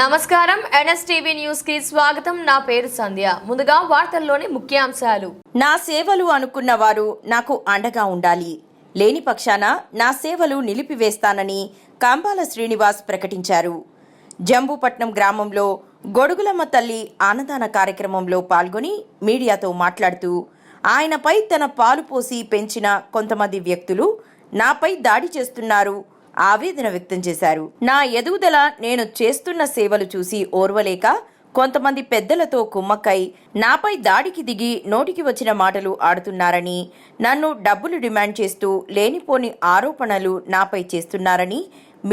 నమస్కారం NSTV news కి స్వాగతం. నా పేరు సంధ్య. ముందుగా వార్తల్లోని ముఖ్యాంశాలు. నా సేవలు అనుకున్న వారు నాకు అండగా ఉండాలి. లేని పక్షాన నా సేవలు నిలిపివేస్తానని కంబాల శ్రీనివాస్ ప్రకటించారు. జంబూపట్నం గ్రామంలో గొడుగులమ్మ తల్లి అన్నదాన కార్యక్రమంలో పాల్గొని మీడియాతో మాట్లాడుతూ ఆయనపై తన పాలు పోసి పెంచిన కొంతమంది వ్యక్తులు నాపై దాడి చేస్తున్నారు, ఆవేదన వ్యక్తం చేశారు. నా ఎదుగుదల, నేను చేస్తున్న సేవలు చూసి ఓర్వలేక కొంతమంది పెద్దలతో కుమ్మక్కై నాపై దాడికి దిగి నోటికి వచ్చిన మాటలు ఆడుతున్నారని, నన్ను డబ్బులు డిమాండ్ చేస్తూ లేనిపోని ఆరోపణలు నాపై చేస్తున్నారని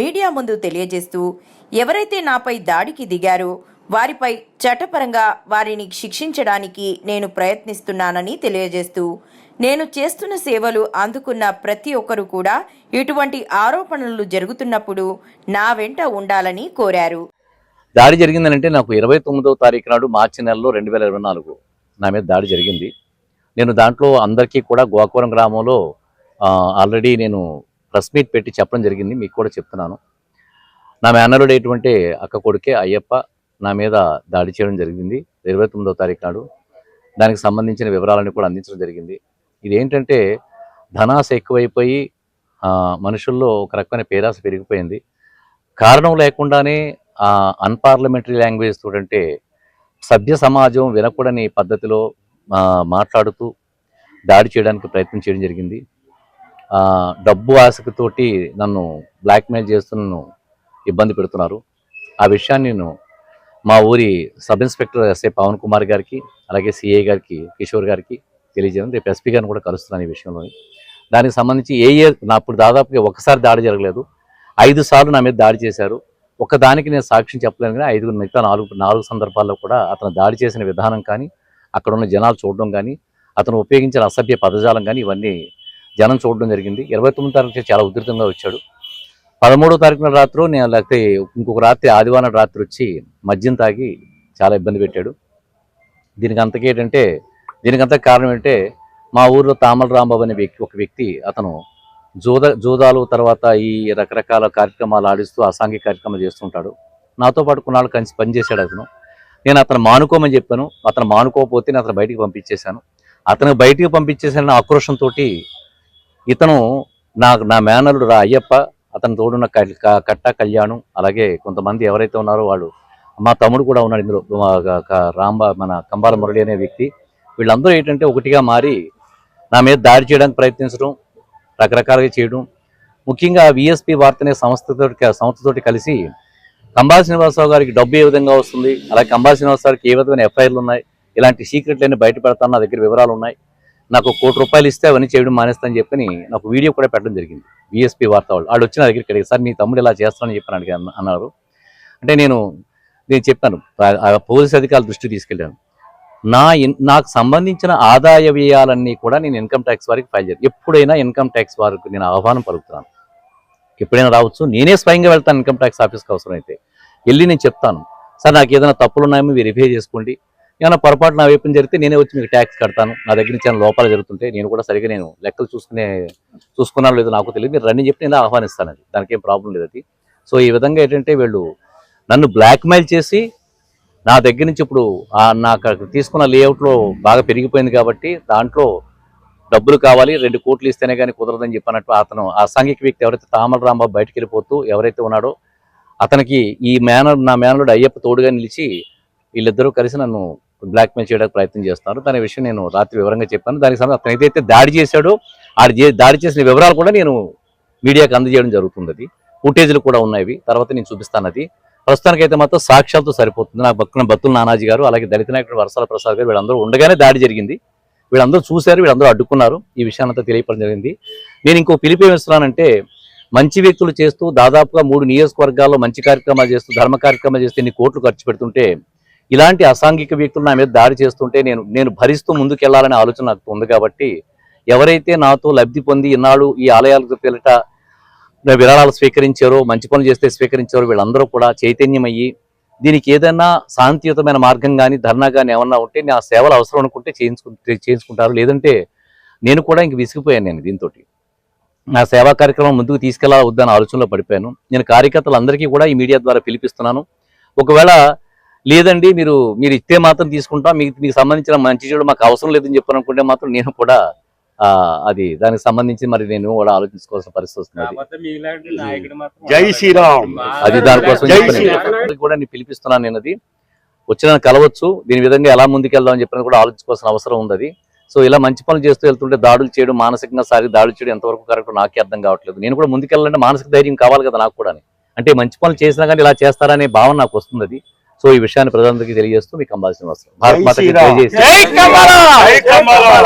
మీడియా ముందు తెలియజేస్తూ ఎవరైతే నాపై దాడికి దిగారో వారిపై చట్టపరంగా వారిని శిక్షించడానికి నేను ప్రయత్నిస్తున్నానని తెలియజేస్తూ నేను చేస్తున్న సేవలు అందుకున్న ప్రతి ఒక్కరూ కూడా ఇటువంటి ఆరోపణలు జరుగుతున్నప్పుడు నా వెంట ఉండాలని కోరారు. దాడి జరిగిందనంటే నాకు 29వ తారీఖు నాడు మార్చి నెలలో 2024 నా మీద దాడి జరిగింది. నేను దాంట్లో అందరికీ కూడా గోకవరం గ్రామంలో ఆల్రెడీ నేను ప్రెస్ మీట్ పెట్టి చెప్పడం జరిగింది. మీకు కూడా చెప్తున్నాను. నా మేనరుడైనటువంటి అక్క కొడుకే అయ్యప్ప నా మీద దాడి చేయడం జరిగింది 29వ తారీఖు నాడు. దానికి సంబంధించిన వివరాలను కూడా అందించడం జరిగింది. ఇదేంటంటే ధనాశ ఎక్కువైపోయి మనుషుల్లో ఒక రకమైన పేరాస పెరిగిపోయింది. కారణం లేకుండానే అన్పార్లమెంటరీ లాంగ్వేజ్ తోడంటే సభ్య సమాజం వినకూడని పద్ధతిలో మాట్లాడుతూ దాడి చేయడానికి ప్రయత్నం చేయడం జరిగింది. డబ్బు ఆశతోటి నన్ను బ్లాక్మెయిల్ చేస్తూ నన్ను ఇబ్బంది పెడుతున్నారు. ఆ విషయాన్ని నేను మా ఊరి sub inspector SI Pavan Kumar గారికి, అలాగే సిఐ గారికి, కిషోర్ గారికి తెలియజేయడం, రేపు ఎస్పీ గారిని కూడా కలుస్తున్నాను ఈ విషయంలో. దానికి సంబంధించి అప్పుడు దాదాపుగా ఒకసారి దాడి జరగలేదు, 5 సార్లు నా మీద దాడి చేశారు. ఒకదానికి నేను సాక్ష్యం చెప్పలేను, కానీ 5 మిగతా 4 సందర్భాల్లో కూడా అతను దాడి చేసిన విధానం కానీ, అక్కడ ఉన్న జనాలు చూడడం కానీ, అతను ఉపయోగించిన అసభ్య పదజాలం కానీ ఇవన్నీ జనం చూడడం జరిగింది. 29వ తారీఖు చాలా ఉధృతంగా వచ్చాడు. 13వ తారీఖున రాత్రి నేను లేకపోతే ఇంకొక రాత్రి ఆదివారం రాత్రి వచ్చి మద్యం తాగి చాలా ఇబ్బంది పెట్టాడు. దీనికంతా కారణం ఏంటంటే మా ఊర్లో తామల రాంబాబు అనే ఒక వ్యక్తి అతను జూదాలు తర్వాత ఈ రకరకాల కార్యక్రమాలు ఆడిస్తూ అసాంఘిక కార్యక్రమాలు చేస్తుంటాడు. నాతో పాటు కొన్నాళ్ళు కలిసి పనిచేశాడు అతను. నేను అతను మానుకోమని చెప్పాను. అతను మానుకోకపోతే నేను అతను బయటికి పంపించేశాను. అతను బయటికి పంపించేసిన ఆక్రోషంతో ఇతను నా మేనలుడు అయ్యప్ప, అతను తోడున్న కట్ట కళ్యాణం, అలాగే కొంతమంది ఎవరైతే ఉన్నారో వాళ్ళు, మా తమ్ముడు కూడా ఉన్నాడు ఇందులో, మన కంబాల మురళి అనే వ్యక్తి, వీళ్ళందరూ ఏంటంటే ఒకటిగా మారి నా మీద దాడి చేయడానికి ప్రయత్నించడం, రకరకాలుగా చేయడం. ముఖ్యంగా విఎస్పి వార్త అనే సంస్థతోటి కలిసి కంబాల శ్రీనివాసరావు గారికి డబ్బు ఏ విధంగా వస్తుంది, అలాగే కంబాల శ్రీనివాసరావు గారికి ఏ విధమైన ఎఫ్ఐఆర్లు ఉన్నాయి, ఇలాంటి సీక్రెట్లన్నీ బయటపెడతాను, నా దగ్గర వివరాలు ఉన్నాయి, నాకు ₹1 కోటి ఇస్తే అవన్నీ చేయడం మానేస్తానని చెప్పని నాకు వీడియో కూడా పెట్టడం జరిగింది. విఎస్పి వార్త వాళ్ళు వచ్చి నా దగ్గరికి అడిగారు, సార్ మీ తమ్ముడు ఇలా చేస్తానని చెప్పని అన్నారు. అంటే నేను చెప్పాను, పోలీస్ అధికారుల దృష్టికి తీసుకెళ్ళాను. నాకు సంబంధించిన ఆదాయ వ్యయాలన్నీ కూడా నేను ఇన్కమ్ ట్యాక్స్ వారికి ఫైల్ చేయాలి. ఎప్పుడైనా ఇన్కమ్ ట్యాక్స్ వారికి నేను ఆహ్వానం పలుకుతున్నాను. ఎప్పుడైనా రావచ్చు, నేనే స్వయంగా వెళ్తాను ఇన్కమ్ ట్యాక్స్ ఆఫీస్కి అవసరం అయితే వెళ్ళి నేను చెప్తాను, సార్ నాకు ఏదైనా తప్పులు ఉన్నాయో వెరిఫై చేసుకోండి, ఏమైనా పొరపాటు నా వైపు జరిగితే నేనే వచ్చి మీకు ట్యాక్స్ కడతాను, నా దగ్గర నుంచి ఏమైనా లోపాలు జరుగుతుంటే నేను కూడా సరిగ్గా నేను లెక్కలు చూసుకున్నాను లేదో నాకు తెలియదు, మీరు రన్నింగ్ చెప్పి నేను ఆహ్వానిస్తాను, అది దానికి ఏం ప్రాబ్లం లేదు అది. సో ఈ విధంగా ఏంటంటే వీళ్ళు నన్ను బ్లాక్మెయిల్ చేసి నా దగ్గర నుంచి ఇప్పుడు నాకు తీసుకున్న లేఅవుట్లో బాగా పెరిగిపోయింది కాబట్టి దాంట్లో డబ్బులు కావాలి, 2 కోట్లు ఇస్తేనే కానీ కుదరదని చెప్పినట్టు అతను అసాంఘిక వ్యక్తి ఎవరైతే తామల రాంబాబు బయటకు వెళ్ళిపోతూ ఎవరైతే ఉన్నాడో అతనికి నా మేనలుడు అయ్యప్ప తోడుగా నిలిచి వీళ్ళిద్దరూ కలిసి నన్ను బ్లాక్మెయిల్ చేయడానికి ప్రయత్నం చేస్తున్నారు. దాని విషయం నేను రాత్రి వివరంగా చెప్పాను. దానికి సంబంధించి అతను ఏదైతే దాడి చేశాడో దాడి చేసిన వివరాలు కూడా నేను మీడియాకి అందజేయడం జరుగుతుంది. అది ఫుటేజ్లు కూడా ఉన్నాయి, తర్వాత నేను చూపిస్తాను. అది ప్రస్తుతానికైతే మాత్రం సాక్ష్యాలతో సరిపోతుంది. నాకు బత్తుల నానాజీ గారు, అలాగే దళిత నాయకుడు వరసాల ప్రసాద్ గారు వీళ్ళందరూ ఉండగానే దాడి జరిగింది. వీళ్ళందరూ చూశారు, వీళ్ళందరూ అడ్డుకున్నారు. ఈ విషయాన్నంతా తెలియపడం జరిగింది. నేను ఇంకో పిలుపు ఏమిస్తున్నానంటే, మంచి వ్యక్తులు చేస్తూ దాదాపుగా 3 నియోజకవర్గాల్లో మంచి కార్యక్రమాలు చేస్తూ ధర్మ కార్యక్రమాలు చేస్తూ ఇన్ని కోట్లు ఖర్చు పెడుతుంటే ఇలాంటి అసాంఘిక వ్యక్తులు నా మీద దాడి చేస్తుంటే నేను భరిస్తూ ముందుకెళ్లాలనే ఆలోచన నాకు ఉంది. కాబట్టి ఎవరైతే నాతో లబ్ధి పొంది ఇన్నాళ్ళు ఈ ఆలయాలకు పేరిట విరాళాలు స్వీకరించారో, మంచి పనులు చేస్తే స్వీకరించారో వీళ్ళందరూ కూడా చైతన్యమయ్యి దీనికి ఏదైనా శాంతియుతమైన మార్గం కానీ ధర్నా కానీ ఏమన్నా ఉంటే నా సేవలు అవసరం అనుకుంటే చేయించుకుంటారు. లేదంటే నేను కూడా ఇంక విసిగిపోయాను. నేను దీంతో నా సేవా కార్యక్రమం ముందుకు తీసుకెళ్లా వద్దన్న ఆలోచనలో పడిపోయాను. నేను కార్యకర్తలందరికీ కూడా ఈ మీడియా ద్వారా పిలిపిస్తున్నాను. ఒకవేళ లేదండి మీరు ఇస్తే మాత్రం తీసుకుంటాం, మీకు సంబంధించిన మంచి చెడు మాకు అవసరం లేదని చెప్పాలనుకుంటే మాత్రం నేను కూడా అది దానికి సంబంధించి మరి నేను కూడా ఆలోచించుకోవాల్సిన పరిస్థితి వస్తుంది. జై శ్రీరామ్. అది దానికోసం జై చెప్పాను. శ్రీరామ్. కూడా నేను పిలిపిస్తున్నాను. నేను అది వచ్చిన కలవచ్చు, దీని విధంగా ఎలా ముందుకెళ్దాం అని చెప్పిన కూడా ఆలోచించుకోవాల్సిన అవసరం ఉంది. అది సో ఇలా మంచి పనులు చేస్తూ వెళ్తుంటే దాడులు చేయడం, మానసికంగా దాడులు చేయడం ఎంతవరకు కరెక్ట్ నాకే అర్థం కావట్లేదు. నేను కూడా ముందుకెళ్ళాలంటే మానసిక ధైర్యం కావాలి కదా నాకు కూడా. అంటే మంచి పనులు చేసినా కానీ ఇలా చేస్తారనే భావన నాకు వస్తుంది. అది సో ఈ విషయాన్ని ప్రజలందరికీ తెలియజేస్తూ మీకు అంబాల్సిన అవసరం. భారత్ మాతకి జై. జై కమలా.